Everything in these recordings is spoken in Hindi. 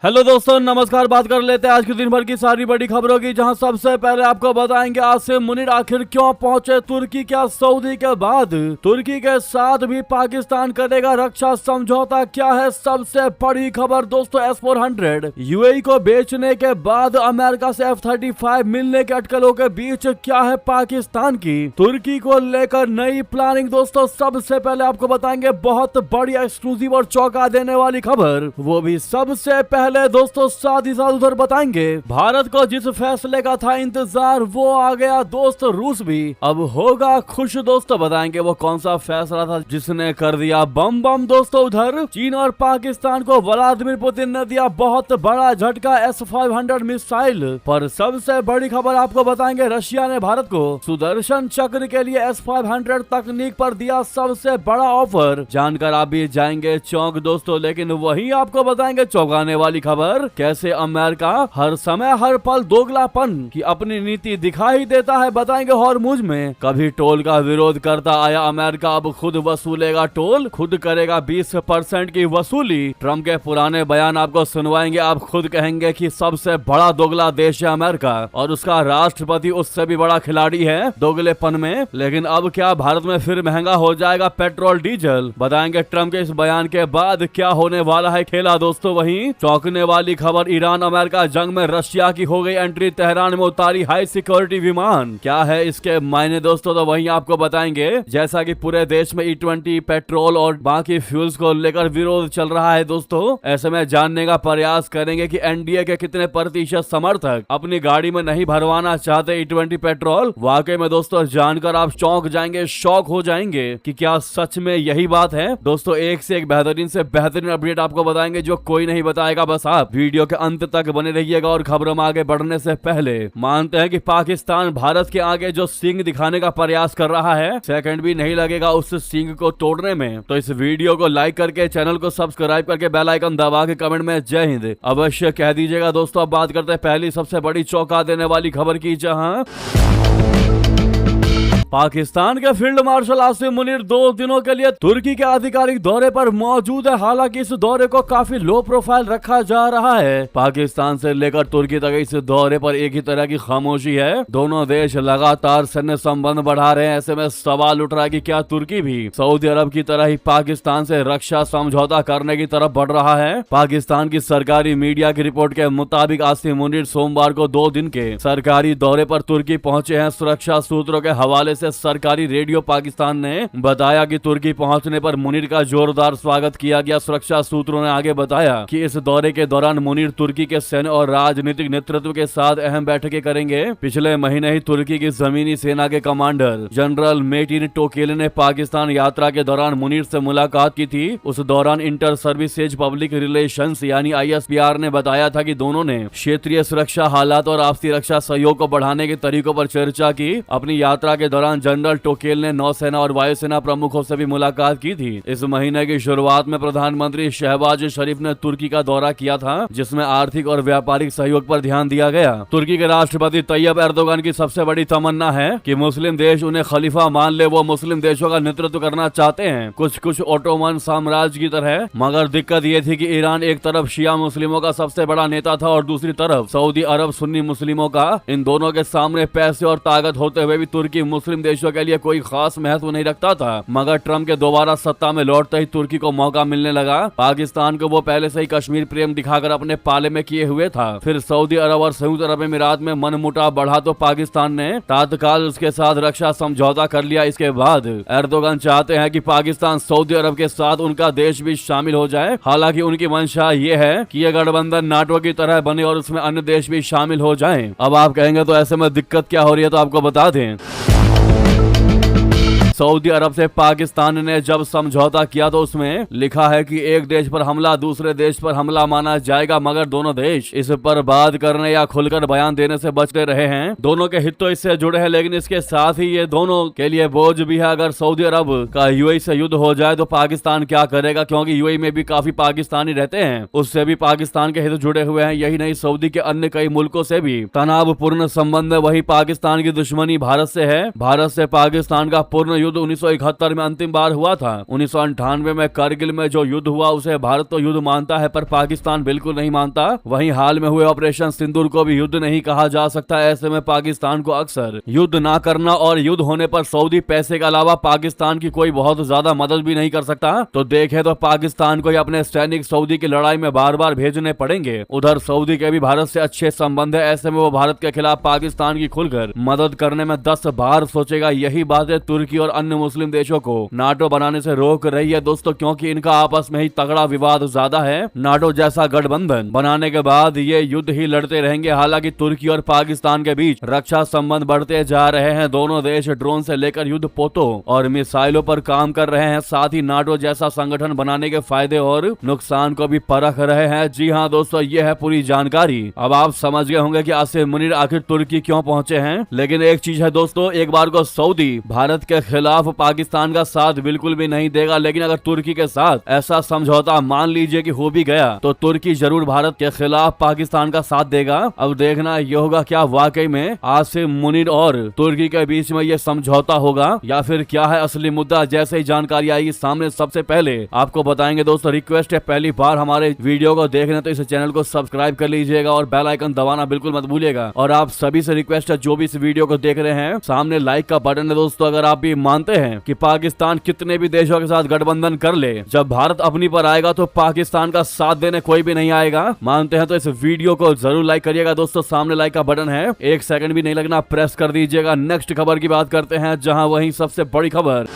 हेलो दोस्तों, नमस्कार। बात कर लेते हैं आज के दिन भर की सारी बड़ी खबरों की, जहां सबसे पहले आपको बताएंगे आसिम मुनीर आखिर क्यों पहुंचे तुर्की। क्या सऊदी के बाद तुर्की के साथ भी पाकिस्तान करेगा रक्षा समझौता? क्या है सबसे बड़ी खबर दोस्तों? S-400 यूएई को बेचने के बाद अमेरिका से F-35 मिलने के अटकलों के बीच क्या है पाकिस्तान की तुर्की को लेकर नई प्लानिंग? दोस्तों सबसे पहले आपको बताएंगे बहुत बड़ी एक्सक्लूसिव और चौंका देने वाली खबर, वो भी सबसे पहले दोस्तों। साथ ही साथ उधर बताएंगे भारत को जिस फैसले का था इंतजार वो आ गया दोस्त, रूस भी अब होगा खुश। दोस्तों बताएंगे वो कौन सा फैसला था जिसने कर दिया बम बम। दोस्तों उधर चीन और पाकिस्तान को व्लादिमीर पुतिन ने दिया बहुत बड़ा झटका S-500 मिसाइल पर। सबसे बड़ी खबर आपको बताएंगे रशिया ने भारत को सुदर्शन चक्र के लिए S-500 तकनीक पर दिया सबसे बड़ा ऑफर। जानकर आप भी जाएंगे चौंक दोस्तों। लेकिन वही आपको बताएंगे चौंकाने वाली खबर, कैसे अमेरिका हर समय हर पल दोगलापन की अपनी नीति दिखाई देता है। बताएंगे हॉर्मुज में कभी टोल का विरोध करता आया अमेरिका, अब खुद वसूलेगा टोल, खुद करेगा 20% की वसूली। ट्रम्प के पुराने बयान आपको सुनवाएंगे, आप खुद कहेंगे कि सबसे बड़ा दोगला देश है अमेरिका और उसका राष्ट्रपति उससे भी बड़ा खिलाड़ी है दोगलेपन में। लेकिन अब क्या भारत में फिर महंगा हो जाएगा पेट्रोल डीजल? बताएंगे ट्रम्प के इस बयान के बाद क्या होने वाला है खेला दोस्तों। वहीं चौंकने वाली खबर, ईरान अमेरिका जंग में रशिया की हो गई एंट्री, तेहरान में उतारी हाई सिक्योरिटी विमान। क्या है इसके मायने दोस्तों? तो वहीं आपको बताएंगे। जैसा कि पूरे देश में E20 पेट्रोल और बाकी फ्यूल्स को लेकर विरोध चल रहा है दोस्तों, ऐसे में जानने का प्रयास करेंगे कि एनडीए के कितने प्रतिशत समर्थक अपनी गाड़ी में नहीं भरवाना चाहते E20 पेट्रोल। वाकई में दोस्तों जानकर आप चौंक जाएंगे, शॉक हो जाएंगे कि क्या सच में यही बात है दोस्तों। एक से एक बेहतरीन से बेहतरीन अपडेट आपको बताएंगे जो कोई नहीं बताएगा। बस आप वीडियो के अंत तक बने रहिएगा। और खबरों में आगे बढ़ने से पहले मानते हैं कि पाकिस्तान भारत के आगे जो सींग दिखाने का प्रयास कर रहा है, सेकंड भी नहीं लगेगा उस सींग को तोड़ने में। तो इस वीडियो को लाइक करके, चैनल को सब्सक्राइब करके, बेल आइकन दबा के कमेंट में जय हिंद अवश्य कह दीजिएगा दोस्तों। अब बात करते हैं पहली सबसे बड़ी चौंका देने वाली खबर की, जहां पाकिस्तान के फील्ड मार्शल आसिम मुनीर 2 दिनों के लिए तुर्की के आधिकारिक दौरे पर मौजूद है। हालांकि इस दौरे को काफी लो प्रोफाइल रखा जा रहा है। पाकिस्तान से लेकर तुर्की तक इस दौरे पर एक ही तरह की खामोशी है। दोनों देश लगातार सैन्य संबंध बढ़ा रहे हैं। ऐसे में सवाल उठ रहा है कि क्या तुर्की भी सऊदी अरब की तरह ही पाकिस्तान से रक्षा समझौता करने की तरफ बढ़ रहा है? पाकिस्तान की सरकारी मीडिया की रिपोर्ट के मुताबिक आसिम मुनीर सोमवार को 2 दिन के सरकारी दौरे पर तुर्की पहुंचे हैं। सुरक्षा सूत्रों के हवाले से सरकारी रेडियो पाकिस्तान ने बताया कि तुर्की पहुंचने पर मुनीर का जोरदार स्वागत किया गया। सुरक्षा सूत्रों ने आगे बताया कि इस दौरे के दौरान मुनीर तुर्की के सैन्य और राजनीतिक नेतृत्व के साथ अहम बैठकें करेंगे। पिछले महीने ही तुर्की की जमीनी सेना के कमांडर जनरल मेटिन टोकेल ने पाकिस्तान यात्रा के दौरान मुनीर से मुलाकात की थी। उस दौरान इंटर सर्विसेज पब्लिक रिलेशंस यानी ISPR ने बताया था कि दोनों ने क्षेत्रीय सुरक्षा हालात और आपसी रक्षा सहयोग को बढ़ाने के तरीकों पर चर्चा की। अपनी यात्रा के दौरान जनरल टोकेल ने नौसेना और वायुसेना प्रमुखों से भी मुलाकात की थी। इस महीने की शुरुआत में प्रधानमंत्री शहबाज शरीफ ने तुर्की का दौरा किया था, जिसमें आर्थिक और व्यापारिक सहयोग पर ध्यान दिया गया। तुर्की के राष्ट्रपति तैयब एर्दोगान की सबसे बड़ी तमन्ना है कि मुस्लिम देश उन्हें खलीफा मान ले। वो मुस्लिम देशों का नेतृत्व करना चाहते हैं, कुछ ओटोमन साम्राज्य की तरह। मगर दिक्कत ये थी कि ईरान एक तरफ शिया मुस्लिमों का सबसे बड़ा नेता था और दूसरी तरफ सऊदी अरब सुन्नी मुस्लिमों का। इन दोनों के सामने पैसे और ताकत होते हुए भी तुर्की मुस्लिम देशों के लिए कोई खास महत्व नहीं रखता था। मगर ट्रम्प के दोबारा सत्ता में लौटते ही तुर्की को मौका मिलने लगा। पाकिस्तान को वो पहले से ही कश्मीर प्रेम दिखाकर अपने पाले में किए हुए था। फिर सऊदी अरब और संयुक्त अरब अमीरात में मनमुटाव बढ़ा तो पाकिस्तान ने तत्काल उसके साथ रक्षा समझौता कर लिया। इसके बाद एर्दोगान चाहते हैं कि पाकिस्तान सऊदी अरब के साथ उनका देश भी शामिल हो जाए। हालांकि उनकी मंशा ये है कि यह गठबंधन नाटो की तरह बने और उसमें अन्य देश भी शामिल हो जाएं। अब आप कहेंगे तो ऐसे में दिक्कत क्या हो रही है, तो आपको बता दें। सऊदी अरब से पाकिस्तान ने जब समझौता किया तो उसमें लिखा है कि एक देश पर हमला दूसरे देश पर हमला माना जाएगा, मगर दोनों देश इस पर बात करने या खुलकर बयान देने से बचते रहे हैं। दोनों के हित तो इससे जुड़े हैं, लेकिन इसके साथ ही ये दोनों के लिए बोझ भी है। अगर सऊदी अरब का यूएई से युद्ध हो जाए तो पाकिस्तान क्या करेगा, क्योंकि यूएई में भी काफी पाकिस्तानी रहते हैं, उससे भी पाकिस्तान के हित जुड़े हुए हैं। यही नहीं, सऊदी के अन्य कई मुल्कों से भी तनावपूर्ण संबंध है। वही पाकिस्तान की दुश्मनी भारत से है। भारत से पाकिस्तान का पूर्ण युद्ध युद्ध 1971 में अंतिम बार हुआ था। 1998 में करगिल में जो युद्ध हुआ उसे भारत तो युद्ध मानता है पर पाकिस्तान बिल्कुल नहीं मानता। वहीं हाल में हुए ऑपरेशन सिंदूर को भी युद्ध नहीं कहा जा सकता। ऐसे में पाकिस्तान को अक्सर युद्ध ना करना और युद्ध होने पर सऊदी पैसे के अलावा पाकिस्तान की कोई बहुत ज्यादा मदद भी नहीं कर सकता। तो देखें तो पाकिस्तान को अपने सैनिक सऊदी की लड़ाई में बार बार भेजने पड़ेंगे। उधर सऊदी के भी भारत से अच्छे संबंध है। ऐसे में वो भारत के खिलाफ पाकिस्तान की खुलकर मदद करने में 10 बार सोचेगा। यही बात है तुर्की और अन्य मुस्लिम देशों को नाटो बनाने से रोक रही है दोस्तों, क्योंकि इनका आपस में ही तगड़ा विवाद ज्यादा है। नाटो जैसा गठबंधन बनाने के बाद ये युद्ध ही लड़ते रहेंगे। हालांकि तुर्की और पाकिस्तान के बीच रक्षा संबंध बढ़ते जा रहे हैं। दोनों देश ड्रोन से लेकर युद्ध पोतों और मिसाइलों पर काम कर रहे हैं। साथ ही नाटो जैसा संगठन बनाने के फायदे और नुकसान को भी परख रहे हैं। जी हाँ दोस्तों, ये है पूरी जानकारी। अब आप समझ गए होंगे कि आसिफ मुनीर आखिर तुर्की क्यों पहुंचे हैं। लेकिन एक चीज है दोस्तों, एक बार को सऊदी भारत के खिलाफ पाकिस्तान का साथ बिल्कुल भी नहीं देगा। लेकिन अगर तुर्की के साथ ऐसा समझौता मान लीजिए कि हो भी गया तो तुर्की जरूर भारत के खिलाफ पाकिस्तान का साथ देगा। अब देखना ये होगा क्या वाकई में आसिफ मुनीर और तुर्की के बीच में ये समझौता होगा या फिर क्या है असली मुद्दा। जैसे ही जानकारी आएगी सामने सबसे पहले आपको बताएंगे। दोस्तों रिक्वेस्ट है, पहली बार हमारे वीडियो को देख रहे हैं तो इस चैनल को सब्सक्राइब कर लीजिएगा और बेल आइकन दबाना बिल्कुल मत भूलिएगा। और आप सभी से रिक्वेस्ट है जो भी इस वीडियो को देख रहे हैं, सामने लाइक का बटन है दोस्तों। अगर आप भी मानते हैं कि पाकिस्तान कितने भी देशों के साथ गठबंधन कर ले, जब भारत अपनी पर आएगा तो पाकिस्तान का साथ देने कोई भी नहीं आएगा, मानते हैं तो इस वीडियो को जरूर लाइक करिएगा दोस्तों। सामने लाइक का बटन है, 1 सेकंड भी नहीं लगना, प्रेस कर दीजिएगा। नेक्स्ट खबर की बात करते हैं, जहां वही सबसे बड़ी खबर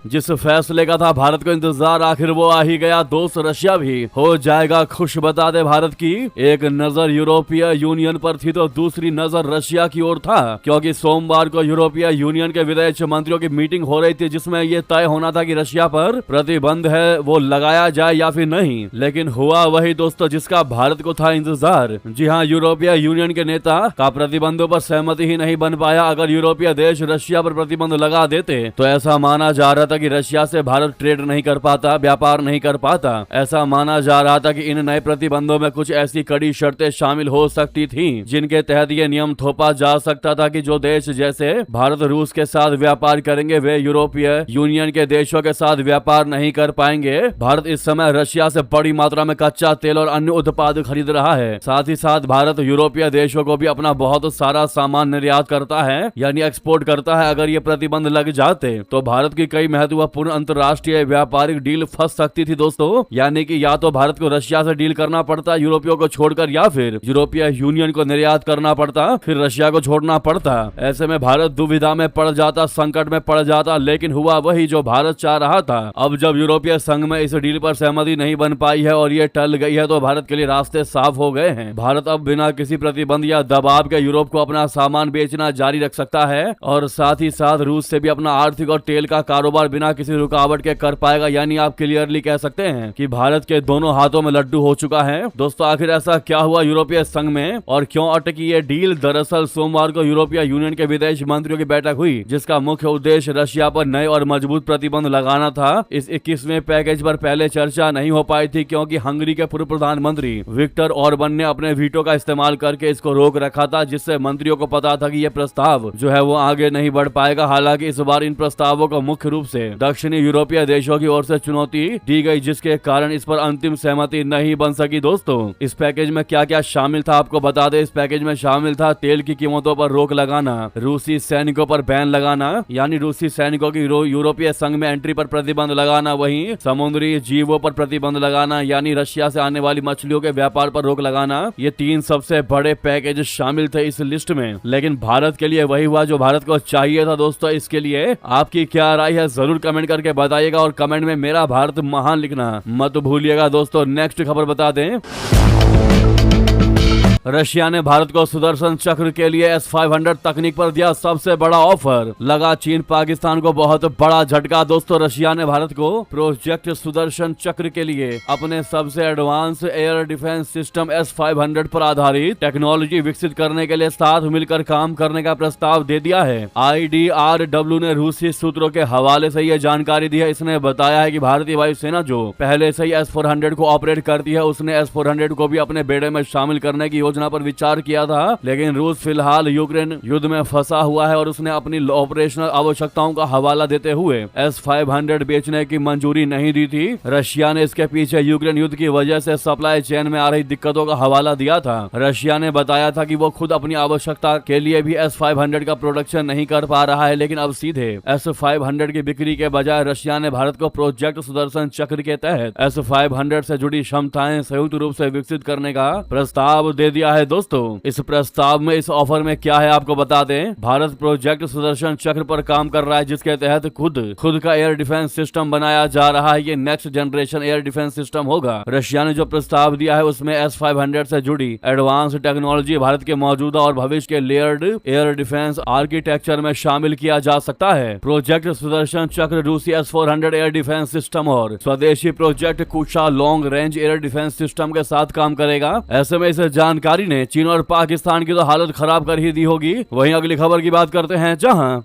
जिस फैसले का था भारत को इंतजार, आखिर वो आ ही गया। दोस्त रशिया भी हो जाएगा खुश, बता दे भारत की। एक नजर यूरोपीय यूनियन पर थी तो दूसरी नजर रशिया की ओर था, क्योंकि सोमवार को यूरोपीय यूनियन के विदेश मंत्रियों की मीटिंग हो रही थी जिसमें यह तय होना था कि रशिया पर प्रतिबंध है वो लगाया जाए या फिर नहीं। लेकिन हुआ वही दोस्तों जिसका भारत को था इंतजार। जी हाँ, यूरोपीय यूनियन के नेता का प्रतिबंधों पर सहमति ही नहीं बन पाया। अगर यूरोपीय देश रशिया पर प्रतिबंध लगा देते तो ऐसा माना जा रहा था कि रशिया से भारत ट्रेड नहीं कर पाता, व्यापार नहीं कर पाता। ऐसा माना जा रहा था कि इन नए प्रतिबंधों में कुछ ऐसी कड़ी शर्तें शामिल हो सकती थी जिनके तहत ये नियम थोपा जा सकता था कि जो देश जैसे भारत रूस के साथ व्यापार करेंगे वे यूरोपीय यूनियन के देशों के साथ व्यापार नहीं कर पाएंगे। भारत इस समय रशिया से बड़ी मात्रा में कच्चा तेल और अन्य उत्पाद खरीद रहा है। साथ ही साथ भारत यूरोपीय देशों को भी अपना बहुत सारा सामान निर्यात करता है, यानी एक्सपोर्ट करता है। अगर ये प्रतिबंध लग जाते तो भारत की कई महत्वपूर्ण अंतरराष्ट्रीय व्यापारिक डील फंस सकती थी दोस्तों। यानी कि या तो भारत को रशिया से डील करना पड़ता यूरोपियों को छोड़कर, या फिर यूरोपीय यूनियन को निर्यात करना पड़ता, फिर रशिया को छोड़ना पड़ता। ऐसे में भारत दुविधा में पड़ जाता, संकट में पड़ जाता। लेकिन हुआ वही जो भारत चाह रहा था। अब जब यूरोपीय संघ में इस डील पर सहमति नहीं बन पाई है और ये टल गई है तो भारत के लिए रास्ते साफ हो गए हैं। भारत अब बिना किसी प्रतिबंध या दबाव के यूरोप को अपना सामान बेचना जारी रख सकता है और साथ ही साथ रूस से भी अपना आर्थिक और तेल का कारोबार बिना किसी रुकावट के कर पाएगा। यानी आप क्लियरली कह सकते हैं कि भारत के दोनों हाथों में लड्डू हो चुका है। दोस्तों आखिर ऐसा क्या हुआ यूरोपीय संघ में और क्यों अटकी ये डील? दरअसल सोमवार को यूरोपीय यूनियन के विदेश मंत्रियों की बैठक हुई जिसका मुख्य उद्देश्य रशिया पर नए और मजबूत प्रतिबंध लगाना था। इस 21वें पैकेज पर पहले चर्चा नहीं हो पाई थी क्योंकि हंगरी के पूर्व प्रधानमंत्री विक्टर ऑर्बन ने अपने वीटो का इस्तेमाल करके इसको रोक रखा था, जिससे मंत्रियों को पता था कि यह प्रस्ताव जो है वो आगे नहीं बढ़ पाएगा। हालांकि इस बार इन प्रस्तावों को मुख्य रूप से दक्षिणी यूरोपीय देशों की ओर से चुनौती दी गई, जिसके कारण इस पर अंतिम सहमति नहीं बन सकी। दोस्तों इस पैकेज में क्या क्या शामिल था आपको बता दें। इस पैकेज में शामिल था तेल की कीमतों पर रोक लगाना, रूसी सैनिकों पर बैन लगाना, यानी रूसी सैनिकों की यूरोपीय संघ में एंट्री पर प्रतिबंध लगाना, वहीं समुद्री जीवों पर प्रतिबंध लगाना, यानी रशिया से आने वाली मछलियों के व्यापार पर रोक लगाना। ये 3 सबसे बड़े पैकेज शामिल थे इस लिस्ट में। लेकिन भारत के लिए वही हुआ जो भारत को चाहिए था। दोस्तों इसके लिए आपकी क्या राय है जरूर कमेंट करके बताइएगा और कमेंट में मेरा भारत महान लिखना मत भूलिएगा। दोस्तों नेक्स्ट खबर बता दें, रशिया ने भारत को सुदर्शन चक्र के लिए S-500 तकनीक पर दिया सबसे बड़ा ऑफर, लगा चीन पाकिस्तान को बहुत बड़ा झटका। दोस्तों रशिया ने भारत को प्रोजेक्ट सुदर्शन चक्र के लिए अपने सबसे advance air defence system S-500 पर आधारित टेक्नोलॉजी विकसित करने के लिए साथ मिलकर काम करने का प्रस्ताव दे दिया है। IDRW ने रूसी सूत्रों के हवाले से यह जानकारी दी है। इसने बताया है कि भारतीय वायुसेना जो पहले से ही S-400 को ऑपरेट करती है उसने S-400 को भी अपने बेड़े में शामिल करने की योजना योजना पर विचार किया था, लेकिन रूस फिलहाल यूक्रेन युद्ध में फंसा हुआ है और उसने अपनी ऑपरेशनल आवश्यकताओं का हवाला देते हुए S-500 बेचने की मंजूरी नहीं दी थी। रशिया ने इसके पीछे यूक्रेन युद्ध की वजह से सप्लाई चेन में आ रही दिक्कतों का हवाला दिया था। रशिया ने बताया था कि वो खुद अपनी आवश्यकता के लिए भी S-500 का प्रोडक्शन नहीं कर पा रहा है, लेकिन अब सीधे S-500 की बिक्री के बजाय रशिया ने भारत को प्रोजेक्ट सुदर्शन चक्र के तहत S-500 से जुड़ी क्षमताएं संयुक्त रूप से विकसित करने का प्रस्ताव दे दिया है। दोस्तों, इस प्रस्ताव में, इस ऑफर में क्या है आपको बता दें। भारत प्रोजेक्ट सुदर्शन चक्र पर काम कर रहा है, जिसके तहत खुद का एयर डिफेंस सिस्टम बनाया जा रहा है। ये next generation air defence system होगा। रशिया ने जो प्रस्ताव दिया है उसमें S-500 से जुड़ी एडवांस टेक्नोलॉजी भारत के मौजूदा और भविष्य के लेयर्ड एयर डिफेंस आर्किटेक्चर में शामिल किया जा सकता है। प्रोजेक्ट सुदर्शन चक्र रूसी S-400 एयर डिफेंस सिस्टम और स्वदेशी project Kusha long range air defence system के साथ काम करेगा। ऐसे में इस जानकारी ने चीन और पाकिस्तान की तो हालत खराब कर ही दी होगी। वहीं अगली खबर की बात करते हैं, जहां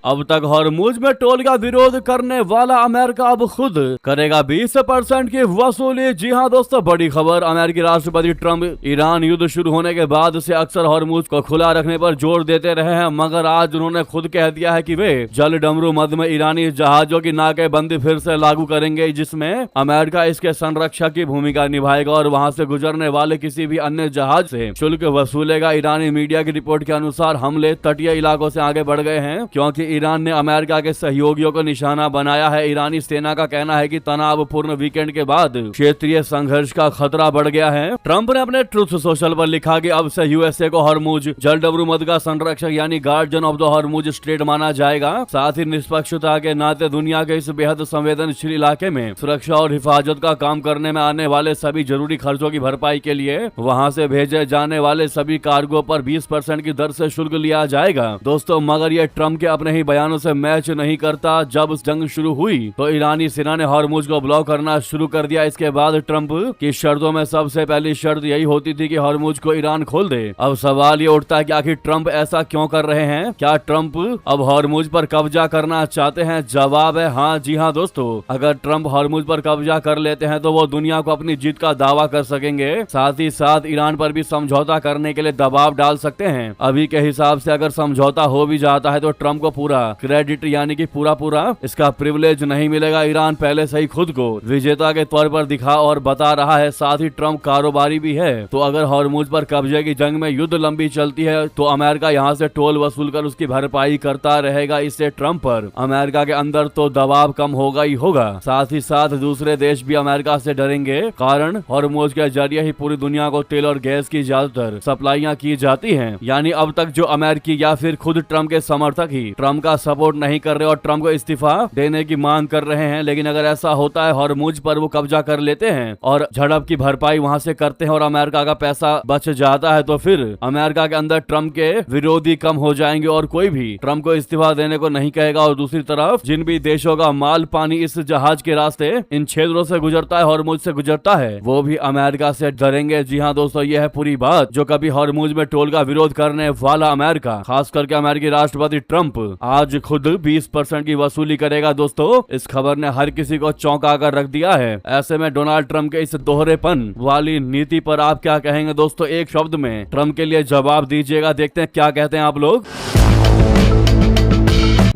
अब तक हॉर्मुज में टोल का विरोध करने वाला अमेरिका अब खुद करेगा 20% की वसूली। जी हां दोस्तों, बड़ी खबर। अमेरिकी राष्ट्रपति ट्रंप ईरान युद्ध शुरू होने के बाद से अक्सर हॉर्मुज को खुला रखने पर जोर देते रहे हैं, मगर आज उन्होंने खुद कह दिया है कि वे जल डमरू मद में ईरानी जहाजों की नाकेबंदी फिर से लागू करेंगे, जिसमें अमेरिका इसके संरक्षक की भूमिका निभाएगा और वहां से गुजरने वाले किसी भी अन्य जहाज से शुल्क वसूलेगा। ईरानी मीडिया की रिपोर्ट के अनुसार हमले तटीय इलाकों से आगे बढ़ गए हैं, क्योंकि ईरान ने अमेरिका के सहयोगियों को निशाना बनाया है। ईरानी सेना का कहना है कि तनावपूर्ण वीकेंड के बाद क्षेत्रीय संघर्ष का खतरा बढ़ गया है। ट्रंप ने अपने ट्रुथ सोशल पर लिखा कि अब से यूएसए को हॉर्मुज जल डमरू मद का संरक्षक यानी guardian of the Hormuz strait माना जाएगा। साथ ही निष्पक्षता के नाते दुनिया के इस बेहद संवेदनशील इलाके में सुरक्षा और हिफाजत का काम करने में आने वाले सभी जरूरी खर्चों की भरपाई के लिए वहां से भेजे जाने वाले सभी कार्गो पर 20% की दर से शुल्क लिया जाएगा। दोस्तों, मगर ये ट्रंप के अपने ही बयानों से मैच नहीं करता। जब जंग शुरू हुई तो ईरानी सेना ने हॉर्मुज को ब्लॉक करना शुरू कर दिया। इसके बाद ट्रंप की शर्तों में सबसे पहली शर्त यही होती थी कि हॉर्मुज को ईरान खोल दे। अब सवाल ये उठता है कि आखिर ट्रंप ऐसा क्यों कर रहे हैं? क्या ट्रंप अब हॉर्मुज पर कब्जा करना चाहते हैं? जवाब है हाँ। जी हाँ दोस्तों, अगर ट्रंप हॉर्मुज पर कब्जा कर लेते हैं तो वो दुनिया को अपनी जीत का दावा कर सकेंगे। साथ ही साथ ईरान पर भी समझौता करने के लिए दबाव डाल सकते हैं। अभी के हिसाब से अगर समझौता हो भी जाता है तो ट्रंप को पूरा क्रेडिट यानी कि पूरा इसका प्रिविलेज नहीं मिलेगा। ईरान पहले से ही खुद को विजेता के तौर पर दिखा और बता रहा है। साथ ही ट्रंप कारोबारी भी है, तो अगर हॉर्मुज पर कब्जे की जंग में युद्ध लंबी चलती है तो अमेरिका यहाँ से टोल वसूल कर उसकी भरपाई करता रहेगा। इससे ट्रंप पर अमेरिका के अंदर तो दबाव कम होगा ही होगा। साथ ही साथ दूसरे देश भी अमेरिका से डरेंगे, कारण हॉर्मुज के जरिए ही पूरी दुनिया को तेल और गैस की ज्यादातर सप्लाइयां की जाती हैं। यानी अब तक जो अमेरिकी या फिर खुद ट्रंप के समर्थक ही ट्रंप का सपोर्ट नहीं कर रहे और ट्रंप को इस्तीफा देने की मांग कर रहे हैं। लेकिन अगर ऐसा होता है, हॉर्मुज पर वो कब्जा कर लेते हैं और झड़प की भरपाई वहां से करते हैं और अमेरिका का पैसा बच जाता है, तो फिर अमेरिका के अंदर ट्रंप के विरोधी कम हो जाएंगे और कोई भी ट्रंप को इस्तीफा देने को नहीं कहेगा। और दूसरी तरफ जिन भी देशों का माल पानी इस जहाज के रास्ते इन क्षेत्रों से गुजरता है, हॉर्मुज से गुजरता है, वो भी अमेरिका से डरेंगे। जी हाँ दोस्तों, यह है पूरी बात जो कभी हॉर्मुज में टोल का विरोध करने वाला अमेरिका, खास करके अमेरिकी राष्ट्रपति ट्रंप, आज खुद 20% की वसूली करेगा। दोस्तों, इस खबर ने हर किसी को चौंका कर रख दिया है। ऐसे में डोनाल्ड ट्रंप के इस दोहरेपन वाली नीति पर आप क्या कहेंगे? दोस्तों, एक शब्द में ट्रंप के लिए जवाब दीजिएगा। देखते हैं क्या कहते हैं आप लोग।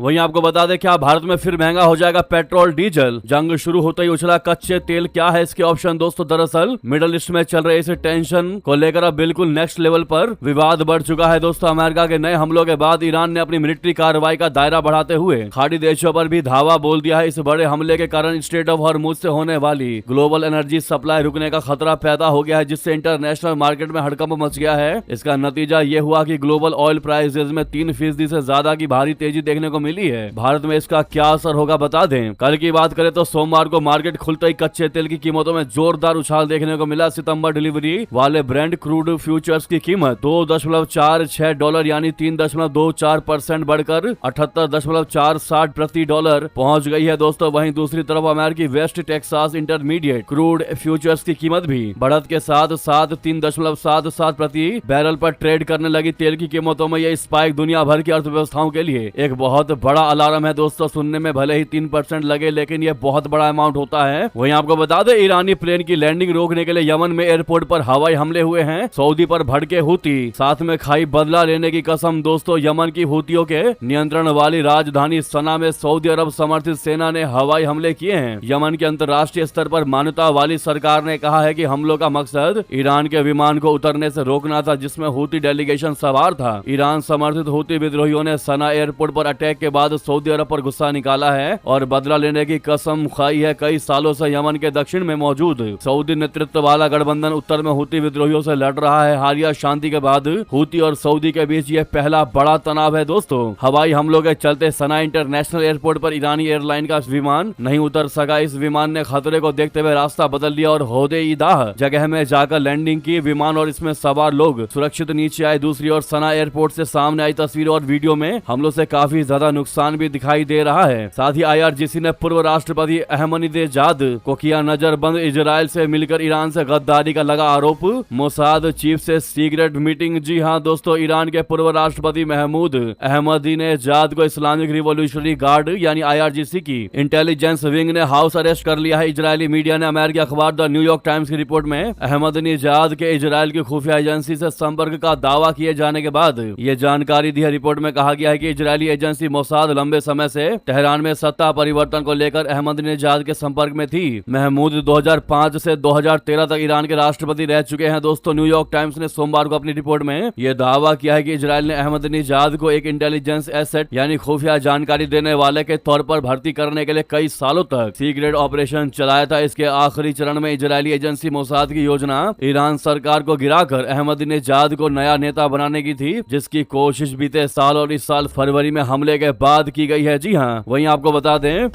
वहीं आपको बता दें, क्या भारत में फिर महंगा हो जाएगा पेट्रोल डीजल? जंग शुरू होते ही उछला कच्चे तेल, क्या है इसके ऑप्शन? दोस्तों, दरअसल मिडिल ईस्ट में चल रहे इस टेंशन को लेकर अब बिल्कुल नेक्स्ट लेवल पर विवाद बढ़ चुका है। दोस्तों, अमेरिका के नए हमलों के बाद ईरान ने अपनी मिलिट्री कार्रवाई का दायरा बढ़ाते हुए खाड़ी देशों पर भी धावा बोल दिया है। इस बड़े हमले के कारण स्ट्रेट ऑफ हॉर्मुज से होने वाली ग्लोबल एनर्जी सप्लाई रुकने का खतरा पैदा हो गया है, जिससे इंटरनेशनल मार्केट में हड़कंप मच गया है। इसका नतीजा ये हुआ कि ग्लोबल ऑयल प्राइसेज में 3% से ज्यादा की भारी तेजी देखने को मिली है। भारत में इसका क्या असर होगा बता दें। कल की बात करें तो सोमवार को मार्केट खुलते ही कच्चे तेल की कीमतों में जोरदार उछाल देखने को मिला। सितंबर डिलीवरी वाले ब्रेंट क्रूड फ्यूचर्स की कीमत $2.46 यानी 3.24% बढ़कर 78.460 प्रति डॉलर पहुंच गई है। दोस्तों, वहीं दूसरी तरफ अमेरिकी West Texas intermediate crude futures की कीमत भी बढ़त के साथ साथ 3.77 प्रति बैरल पर ट्रेड करने लगी। तेल की कीमतों में यह स्पाइक दुनिया भर की अर्थव्यवस्थाओं के लिए एक बहुत बड़ा अलार्म है दोस्तों। सुनने में भले ही 3% लगे, लेकिन ये बहुत बड़ा अमाउंट होता है। वहीं आपको बता दें, ईरानी प्लेन की लैंडिंग रोकने के लिए यमन में एयरपोर्ट पर हवाई हमले हुए हैं। सऊदी पर भड़के हूती, साथ में खाई बदला लेने की कसम। दोस्तों, यमन की हूतियों के नियंत्रण वाली राजधानी सना में सऊदी अरब समर्थित सेना ने हवाई हमले किए हैं। यमन के अंतर्राष्ट्रीय स्तर पर मान्यता वाली सरकार ने कहा है कि हमलों का मकसद ईरान के विमान को उतरने से रोकना था, जिसमें हूती डेलीगेशन सवार था। ईरान समर्थित हूती विद्रोहियों ने सना एयरपोर्ट पर अटैक के बाद सऊदी अरब पर गुस्सा निकाला है और बदला लेने की कसम खाई है। कई सालों से यमन के दक्षिण में मौजूद सऊदी नेतृत्व वाला गठबंधन उत्तर में हूती विद्रोहियों से लड़ रहा है। हालिया शांति के बाद हूती और सऊदी के बीच यह पहला बड़ा तनाव है दोस्तों। हवाई हमलों के चलते सना इंटरनेशनल एयरपोर्ट पर ईरानी एयरलाइन का विमान नहीं उतर सका। इस विमान ने खतरे को देखते हुए रास्ता बदल लिया और होदे-ई-दाह जगह में जाकर लैंडिंग की। विमान और इसमें सवार लोग सुरक्षित नीचे आए। दूसरी ओर सना एयरपोर्ट से सामने आई तस्वीरों और वीडियो में हमलों से काफी ज्यादा नुकसान भी दिखाई दे रहा है। साथ ही IRGC ने पूर्व राष्ट्रपति अहमदीनेजाद को किया नजरबंद। इजराइल से मिलकर ईरान से गद्दारी का लगा आरोप। मोसाद चीफ से सीक्रेट मीटिंग। जी हां दोस्तों, ईरान के पूर्व राष्ट्रपति महमूद अहमदीनेजाद को इस्लामिक रिवॉल्यूशनरी गार्ड यानी IRGC की इंटेलिजेंस विंग ने हाउस अरेस्ट कर लिया है। इजरायली मीडिया ने अमेरिकी अखबार द न्यूयॉर्क टाइम्स की रिपोर्ट में अहमदीनेजाद के इजराइल की खुफिया एजेंसी से संपर्क का दावा किए जाने के बाद ये जानकारी दी है। रिपोर्ट में कहा गया है कि इजरायली एजेंसी मोसाद लंबे समय से तेहरान में सत्ता परिवर्तन को लेकर अहमदीनेजाद के संपर्क में थी। महमूद 2005 से 2013 तक ईरान के राष्ट्रपति रह चुके हैं। दोस्तों, न्यूयॉर्क टाइम्स ने सोमवार को अपनी रिपोर्ट में यह दावा किया है कि इजराइल ने अहमदीनेजाद को एक इंटेलिजेंस एसेट यानी खुफिया जानकारी देने वाले के तौर पर भर्ती करने के लिए कई सालों तक सीक्रेट ऑपरेशन चलाया था। इसके आखिरी चरण में इजरायली एजेंसी मोसाद की योजना ईरान सरकार को गिराकर अहमदीनेजाद को नया नेता बनाने की थी, जिसकी कोशिश बीते साल और इस साल फरवरी में हमले के बाद की गई है। जी हाँ, वहीं आपको बता दें,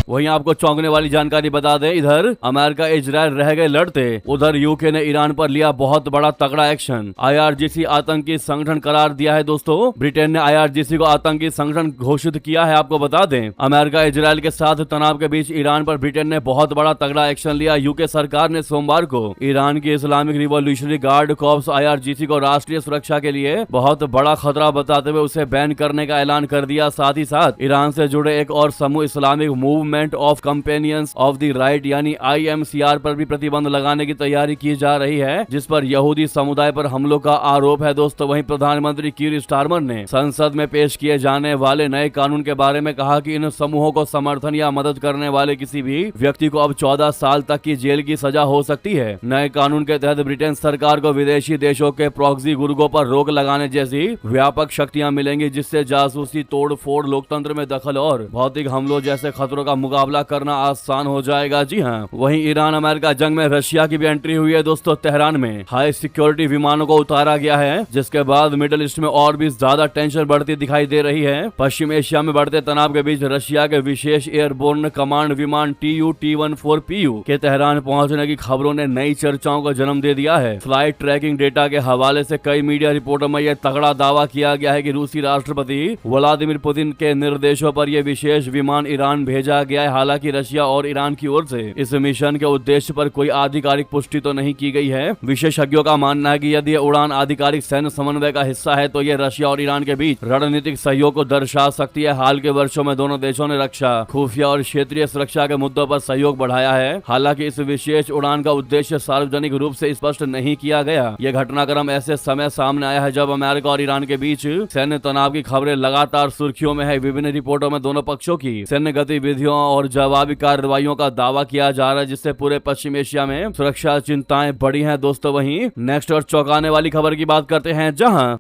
वहीं आपको चौंकने वाली जानकारी बता दें, इधर अमेरिका इजराइल रह गए लड़ते, उधर यूके ने ईरान पर लिया बहुत बड़ा तगड़ा एक्शन। IRGC आतंकी संगठन करार दिया है। दोस्तों, ब्रिटेन ने IRGC को आतंकी संगठन घोषित किया है। आपको बता दें, अमेरिका इजराइल के साथ तनाव के बीच ईरान पर ब्रिटेन ने बहुत बड़ा तगड़ा एक्शन लिया। यूके सरकार ने सोमवार को ईरान की Islamic revolutionary guard corps IRGC को राष्ट्रीय सुरक्षा के लिए बहुत बड़ा खतरा बताते हुए उसे बैन करने का ऐलान कर दिया। साथ ही साथ ईरान से जुड़े एक और समूह Islamic movement of companions of the right यानी IMCR पर भी प्रतिबंध लगाने की तैयारी की जा रही है, जिस पर यहूदी समुदाय पर हमलों का आरोप है। दोस्तों, वहीं प्रधानमंत्री कीर स्टारमर ने संसद में पेश किए जाने वाले नए कानून के बारे में कहा कि इन समूहों को समर्थन या मदद करने वाले किसी भी व्यक्ति को अब 14 साल तक की जेल की सजा हो सकती है। नए कानून के तहत ब्रिटेन सरकार को विदेशी देशों के प्रॉक्सी गुर्गों पर रोक लगाने जैसी व्यापक शक्तियां मिलेंगी, जिससे जासूसी, तोड़ फोड़, लोकतंत्र में दखल और भौतिक हमलों जैसे खतरों का मुकाबला करना आसान हो जाएगा। जी हाँ, वहीं ईरान अमेरिका जंग में रशिया की भी एंट्री हुई है। दोस्तों, तेहरान में हाई सिक्योरिटी विमानों को उतारा गया है, जिसके बाद मिडिल ईस्ट में और भी ज्यादा टेंशन बढ़ती दिखाई दे रही है। पश्चिम एशिया में बढ़ते तनाव के बीच रशिया के विशेष एयरबोर्न कमांड विमान TU-T14PU के तेहरान पहुंचने की खबरों ने नई चर्चाओं को जन्म दे दिया है। फ्लाइट ट्रैकिंग डेटा के हवाले से कई मीडिया रिपोर्टों में यह तगड़ा दावा किया गया है कि रूसी राष्ट्रपति व्लादिमीर पुतिन के निर्देशों पर यह विशेष विमान ईरान भेजा गया है। हालांकि रशिया और ईरान की ओर से इस मिशन के उद्देश्य पर कोई आधिकारिक पुष्टि तो नहीं की गई है। विशेषज्ञों का मानना है कि यदि यह उड़ान आधिकारिक सैन्य समन्वय का हिस्सा है तो यह रशिया और ईरान के बीच रणनीतिक सहयोग को दर्शा सकती है। हाल के वर्षों में दोनों देशों ने रक्षा, खुफिया और क्षेत्रीय सुरक्षा के मुद्दों पर सहयोग बढ़ाया है। हालांकि इस विशेष उड़ान का उद्देश्य सार्वजनिक रूप से स्पष्ट नहीं किया गया। यह घटनाक्रम ऐसे समय सामने आया है जब अमेरिका और ईरान के बीच सैन्य तनाव की खबरें लगातार सुर्खियों में है। विभिन्न रिपोर्टों में दोनों पक्षों की सैन्य गतिविधियों और जवाबी कार्रवाइयों का दावा किया जा रहा है, जिससे पूरे पश्चिम एशिया में सुरक्षा चिंताएं बढ़ी हैं। दोस्तों, वहीं नेक्स्ट और चौंकाने वाली खबर की बात करते हैं, जहां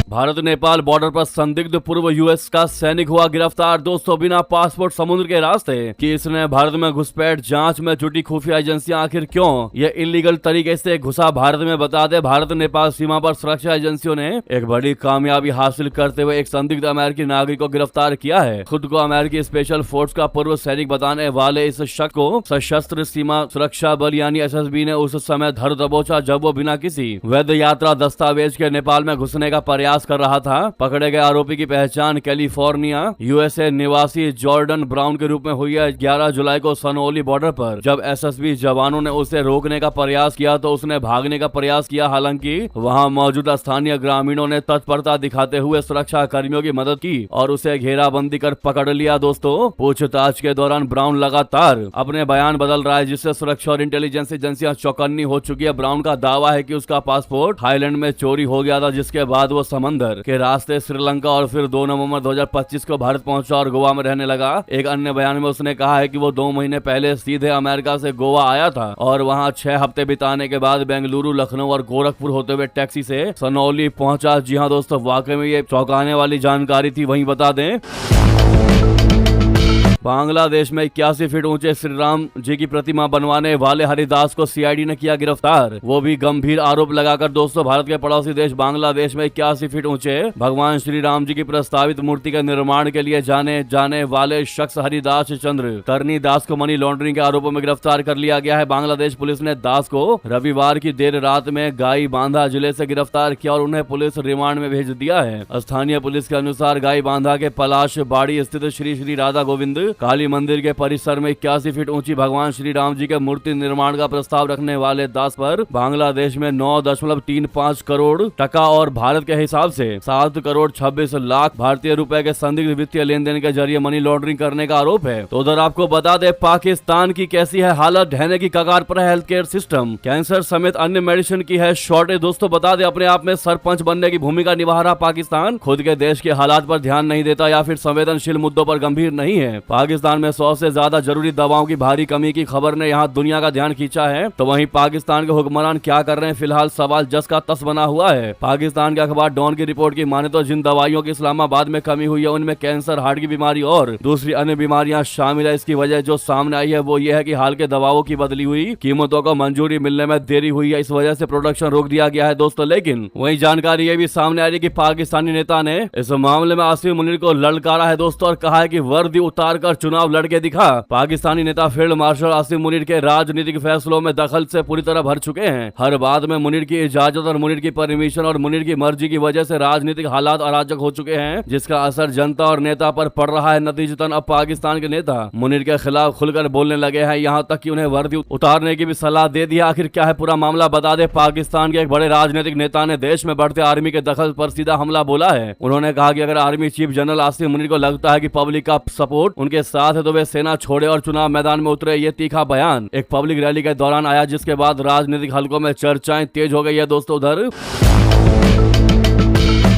भारत नेपाल बॉर्डर पर संदिग्ध पूर्व US का सैनिक हुआ गिरफ्तार। दोस्तों, बिना पासपोर्ट समुद्र के रास्ते कि इसने भारत में घुसपैठ जांच में जुटी खुफिया एजेंसियां आखिर क्यों ये इलीगल तरीके से घुसा भारत में। बता दे, भारत नेपाल सीमा पर सुरक्षा एजेंसियों ने एक बड़ी कामयाबी हासिल करते हुए एक संदिग्ध अमेरिकी नागरिक को गिरफ्तार किया है। खुद को अमेरिकी स्पेशल फोर्स का पूर्व सैनिक बताने वाले इस शख्स को सशस्त्र सीमा सुरक्षा बल यानी SSB ने उस समय धर दबोचा जब वो बिना किसी वैध यात्रा दस्तावेज के नेपाल में घुसने का प्रयास प्रयास कर रहा था। पकड़े गए आरोपी की पहचान कैलिफोर्निया यूएसए निवासी जॉर्डन ब्राउन के रूप में हुई है। 11 जुलाई को सनोली बॉर्डर पर जब एसएसबी जवानों ने उसे रोकने का प्रयास किया तो उसने भागने का प्रयास किया। हालांकि वहां मौजूद स्थानीय ग्रामीणों ने तत्परता दिखाते हुए सुरक्षा कर्मियों की मदद की और उसे घेराबंदी कर पकड़ लिया। दोस्तों, पूछताछ के दौरान ब्राउन लगातार अपने बयान बदल रहा है, जिससे सुरक्षा और इंटेलिजेंस एजेंसियां चौकन्नी हो चुकी है। ब्राउन का दावा है कि उसका पासपोर्ट थाईलैंड में चोरी हो गया था, जिसके बाद वो समंदर के रास्ते श्रीलंका और फिर 2 नवंबर 2025 को भारत पहुंचा और गोवा में रहने लगा। एक अन्य बयान में उसने कहा है कि वो 2 महीने पहले सीधे अमेरिका से गोवा आया था और वहां 6 हफ्ते बिताने के बाद बेंगलुरु, लखनऊ और गोरखपुर होते हुए टैक्सी से सनौली पहुंचा। जी हां दोस्तों, वाकई में ये चौंकाने वाली जानकारी थी। वहीं बता दें, बांग्लादेश में 81 फीट ऊंचे श्री राम जी की प्रतिमा बनवाने वाले हरिदास को सीआईडी ने किया गिरफ्तार, वो भी गंभीर आरोप लगाकर। दोस्तों, भारत के पड़ोसी देश बांग्लादेश में 81 फीट ऊंचे भगवान श्री राम जी की प्रस्तावित मूर्ति के निर्माण के लिए जाने वाले शख्स हरिदास चंद्र करनी दास को मनी लॉन्ड्रिंग के आरोपों में गिरफ्तार कर लिया गया है। बांग्लादेश पुलिस ने दास को रविवार की देर रात में गाई बांधा जिले से गिरफ्तार किया और उन्हें पुलिस रिमांड में भेज दिया है। स्थानीय पुलिस के अनुसार गाई बांधा के पलाश बाड़ी स्थित श्री श्री राधा गोविंद काली मंदिर के परिसर में 81 फीट ऊंची भगवान श्री राम जी के मूर्ति निर्माण का प्रस्ताव रखने वाले दास पर बांग्लादेश में 9.35 करोड़ टका और भारत के हिसाब से 7 करोड़ 26 लाख भारतीय रुपए के संदिग्ध वित्तीय लेन देन के जरिए मनी लॉन्ड्रिंग करने का आरोप है। तो उधर आपको बता दे, पाकिस्तान की कैसी है हालत, ढहने की कगार पर है हेल्थ केयर सिस्टम, कैंसर समेत अन्य मेडिसिन की है शॉर्टेज। दोस्तों, बता दे, अपने आप में सरपंच बनने की भूमिका निभा रहा पाकिस्तान खुद के देश के हालात पर ध्यान नहीं देता या फिर संवेदनशील मुद्दों पर गंभीर नहीं है। पाकिस्तान में 100 से ज्यादा जरूरी दवाओं की भारी कमी की खबर ने यहां दुनिया का ध्यान खींचा है। तो वहीं पाकिस्तान के हुक्मरान क्या कर रहे हैं, फिलहाल सवाल जस का तस बना हुआ है। पाकिस्तान के अखबार डॉन की रिपोर्ट की माने तो जिन दवाइयों की इस्लामाबाद में कमी हुई है उनमें कैंसर, हार्ट की बीमारी और दूसरी अन्य बीमारियां शामिल है। इसकी वजह जो सामने आई है वो ये है कि हाल के दवाओं की बदली हुई कीमतों को मंजूरी मिलने में देरी हुई है, इस वजह से प्रोडक्शन रोक दिया गया है। दोस्तों, लेकिन वही जानकारी ये भी सामने आ रही है कि पाकिस्तानी नेता ने इस मामले में आसिम मुनीर को ललकारा है दोस्तों, और कहा है कि वर्दी उतार कर चुनाव लड़के दिखा। पाकिस्तानी नेता फील्ड मार्शल आसिम मुनीर के राजनीतिक फैसलों में दखल से पूरी तरह भर चुके हैं। हर बात में मुनीर की इजाजत और मुनीर की परमिशन और मुनीर की मर्जी की वजह से राजनीतिक हालात अराजक हो चुके हैं, जिसका असर जनता और नेता पर पड़ रहा है। नतीजतन अब पाकिस्तान के नेता मुनीर के खिलाफ खुलकर बोलने लगे हैं, यहाँ तक कि उन्हें वर्दी उतारने की भी सलाह दे दी। आखिर क्या है पूरा मामला, बता दे। पाकिस्तान के एक बड़े राजनीतिक नेता ने देश में बढ़ते आर्मी के दखल पर सीधा हमला बोला है। उन्होंने कहा कि अगर army chief general Asim Munir को लगता है कि पब्लिक का सपोर्ट उनके साथ है तो वे सेना छोड़े और चुनाव मैदान में उतरे। ये तीखा बयान एक पब्लिक रैली के दौरान आया, जिसके बाद राजनीतिक हलकों में चर्चाएं तेज हो गई है। दोस्तों, उधर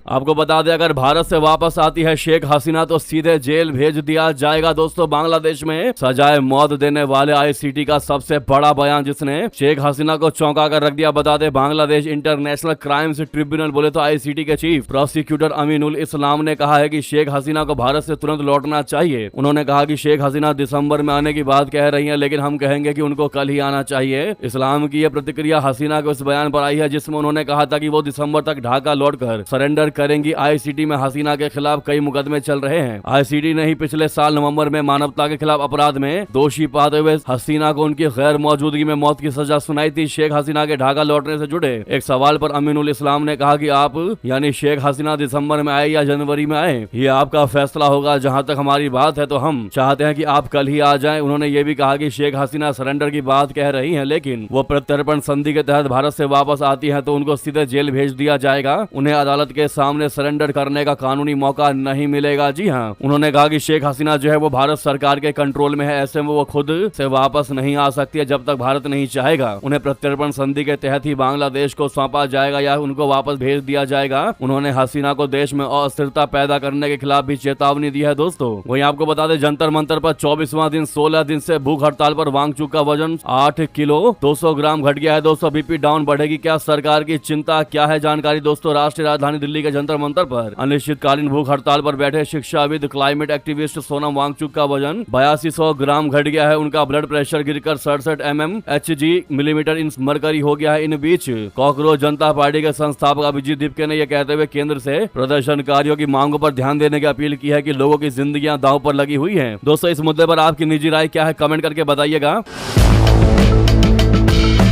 आपको बता दें, अगर भारत से वापस आती है शेख हसीना तो सीधे जेल भेज दिया जाएगा। दोस्तों, बांग्लादेश में सजाए मौत देने वाले आईसीटी का सबसे बड़ा बयान जिसने शेख हसीना को चौंका कर रख दिया। बता दें, बांग्लादेश इंटरनेशनल क्राइम्स ट्रिब्यूनल बोले तो आईसीटी के चीफ प्रोसिक्यूटर अमीनुल इस्लाम ने कहा है कि शेख हसीना को भारत से तुरंत लौटना चाहिए। उन्होंने कहा कि शेख हसीना दिसंबर में आने की बात कह रही है, लेकिन हम कहेंगे कि उनको कल ही आना चाहिए। इस्लाम की यह प्रतिक्रिया हसीना के उस बयान पर आई है जिसमें उन्होंने कहा था कि वो दिसंबर तक ढाका लौटकर सरेंडर करेंगी। आईसीटी में हसीना के खिलाफ कई मुकदमे चल रहे हैं। आईसीटी ने ही पिछले साल नवंबर में मानवता के खिलाफ अपराध में दोषी पाते हुए हसीना को उनकी गैर मौजूदगी में मौत की सजा सुनाई थी। शेख हसीना के ढाका लौटने से जुड़े एक सवाल पर अमीनुल इस्लाम ने कहा कि आप यानी शेख हसीना दिसंबर में आए या जनवरी में आए, ये आपका फैसला होगा। जहां तक हमारी बात है तो हम चाहते हैं कि आप कल ही आ जाएं। उन्होंने ये भी कहा कि शेख हसीना सरेंडर की बात कह रही हैं, लेकिन वो प्रत्यर्पण संधि के तहत भारत से वापस आती हैं तो उनको सीधे जेल भेज दिया जाएगा। उन्हें अदालत के सामने सरेंडर करने का कानूनी मौका नहीं मिलेगा। जी हाँ, उन्होंने कहा कि शेख हसीना जो है वो भारत सरकार के कंट्रोल में है, ऐसे में वो खुद से वापस नहीं आ सकती है जब तक भारत नहीं चाहेगा। उन्हें प्रत्यर्पण संधि के तहत ही बांग्लादेश को सौंपा जाएगा या उनको वापस भेज दिया जाएगा। उन्होंने हसीना को देश में अस्थिरता पैदा करने के खिलाफ भी चेतावनी दी है। दोस्तों, वहीं आपको बता दें, जंतर मंतर पर 24वां दिन 16 दिन से भूख हड़ताल पर वांगचुक का वजन 8 किलो 200 ग्राम घट गया है। दोस्तों, बीपी डाउन बढ़ेगी क्या, सरकार की चिंता क्या है, जानकारी। दोस्तों, राष्ट्रीय राजधानी दिल्ली के जंतर मंतर पर अनिश्चितकालीन भूख हड़ताल पर बैठे शिक्षाविद क्लाइमेट एक्टिविस्ट सोनम वांगचुक का वजन 8200 ग्राम घट गया है। उनका ब्लड प्रेशर गिरकर 67 mmHg मिलीमीटर इन मरकरी हो गया है। इन बीच कॉकरोच जनता पार्टी के संस्थापक अभिजीत दीपके ने यह कहते हुए केंद्र से प्रदर्शनकारियों की मांगों पर ध्यान देने की अपील की है कि लोगों की जिंदगियां दांव पर लगी हुई हैं। दोस्तों, इस मुद्दे पर आपकी निजी राय क्या है, कमेंट करके बताइएगा।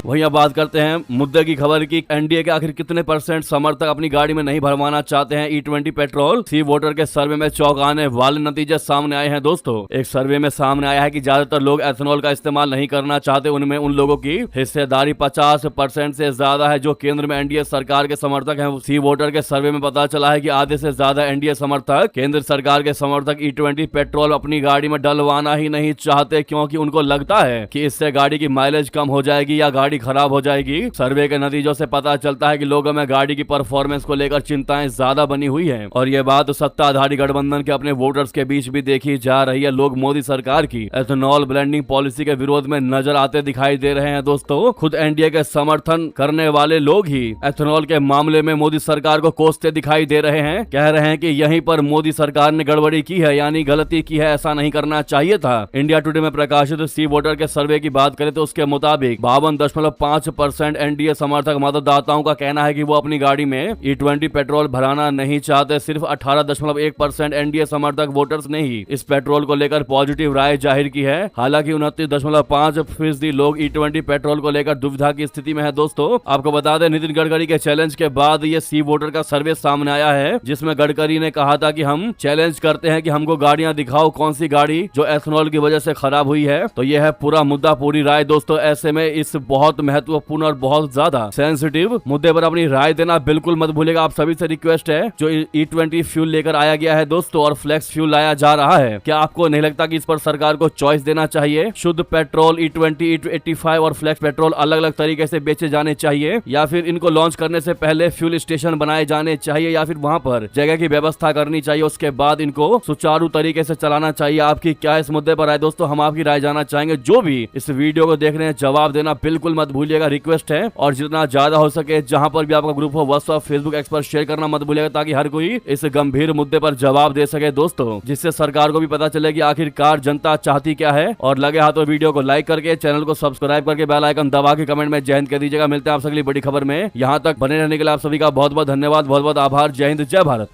वहीं अब बात करते हैं मुद्दे की खबर की एनडीए के आखिर कितने % समर्थक अपनी गाड़ी में नहीं भरवाना चाहते हैं E20 पेट्रोल। सी वोटर के सर्वे में चौंकाने वाले नतीजे सामने आए हैं दोस्तों। एक सर्वे में सामने आया है कि ज्यादातर लोग एथेनॉल का इस्तेमाल नहीं करना चाहते। उनमें उन लोगों की हिस्सेदारी 50% से ज्यादा है जो केंद्र में एनडीए सरकार के समर्थक हैं। सी वोटर के सर्वे में पता चला है कि आधे से ज्यादा एनडीए समर्थक केंद्र सरकार के समर्थक E20 पेट्रोल अपनी गाड़ी में डलवाना ही नहीं चाहते, क्योंकि उनको लगता है कि इससे गाड़ी की माइलेज कम हो जाएगी या गाड़ी खराब हो जाएगी। सर्वे के नतीजों से पता चलता है कि लोगों में गाड़ी की परफॉर्मेंस को लेकर चिंताएं ज्यादा बनी हुई हैं और यह बात सत्ताधारी गठबंधन के अपने वोटर्स के बीच भी देखी जा रही है। लोग मोदी सरकार की एथेनॉल ब्लेंडिंग पॉलिसी के विरोध में नजर आते दिखाई दे रहे हैं दोस्तों। खुद एनडीए के समर्थन करने वाले लोग ही एथेनॉल के मामले में मोदी सरकार को कोसते दिखाई दे रहे हैं। कह रहे हैं कि यहीं पर मोदी सरकार ने गड़बड़ी की है, यानी गलती की है, ऐसा नहीं करना चाहिए था। इंडिया टुडे में प्रकाशित सी वोटर के सर्वे की बात करें तो उसके मुताबिक 52.5% एनडीए समर्थक मतदाताओं का कहना है कि वो अपनी गाड़ी में E20 पेट्रोल भराना नहीं चाहते। सिर्फ 18.1% एनडीए समर्थक वोटर्स ने ही इस पेट्रोल को लेकर पॉजिटिव राय जाहिर की है। हालांकि 29.5% लोग E20 पेट्रोल को लेकर दुविधा की स्थिति में है दोस्तों। आपको बता दें, नितिन गडकरी के चैलेंज के बाद ये सी वोटर का सर्वे सामने आया है, जिसमें गडकरी ने कहा था कि हम चैलेंज करते हैं कि हमको गाड़ियां दिखाओ, कौन सी गाड़ी जो एथेनॉल की वजह से खराब हुई है। तो यह है पूरा मुद्दा, पूरी राय दोस्तों। ऐसे में इस बहुत महत्वपूर्ण और बहुत ज्यादा सेंसिटिव मुद्दे पर अपनी राय देना बिल्कुल मत भूलिएगा। आप सभी से रिक्वेस्ट है, जो E20 फ्यूल लेकर आया गया है दोस्तों और फ्लेक्स फ्यूल लाया जा रहा है, क्या आपको नहीं लगता कि इस पर सरकार को चॉइस देना चाहिए? शुद्ध पेट्रोल E20, E85 और फ्लेक्स पेट्रोल अलग अलग तरीके से बेचे जाने चाहिए, या फिर इनको लॉन्च करने से पहले फ्यूल स्टेशन बनाए जाने चाहिए, या फिर वहां पर जगह की व्यवस्था करनी चाहिए, उसके बाद इनको सुचारू तरीके से चलाना चाहिए। आपकी क्या इस मुद्दे पर राय दोस्तों? हम आपकी राय जानना चाहेंगे। जो भी इस वीडियो को देख रहे हैं, जवाब देना बिल्कुल मत भूलिएगा, रिक्वेस्ट है। और जितना ज्यादा हो सके, जहां पर भी आपका ग्रुप हो, व्हाट्सएप, फेसबुक, एक्स पर शेयर करना मत भूलिएगा, ताकि हर कोई इस गंभीर मुद्दे पर जवाब दे सके दोस्तों, जिससे सरकार को भी पता चले कि आखिरकार जनता चाहती क्या है। और लगे हाथों वीडियो को लाइक करके, चैनल को सब्सक्राइब करके, बेल आइकन दबा के कमेंट में जय हिंद कह दीजिएगा। मिलते हैं आपसे अगली बड़ी खबर में। यहां तक बने रहने के लिए आप सभी का बहुत बहुत धन्यवाद, बहुत बहुत आभार। जय हिंद, जय भारत।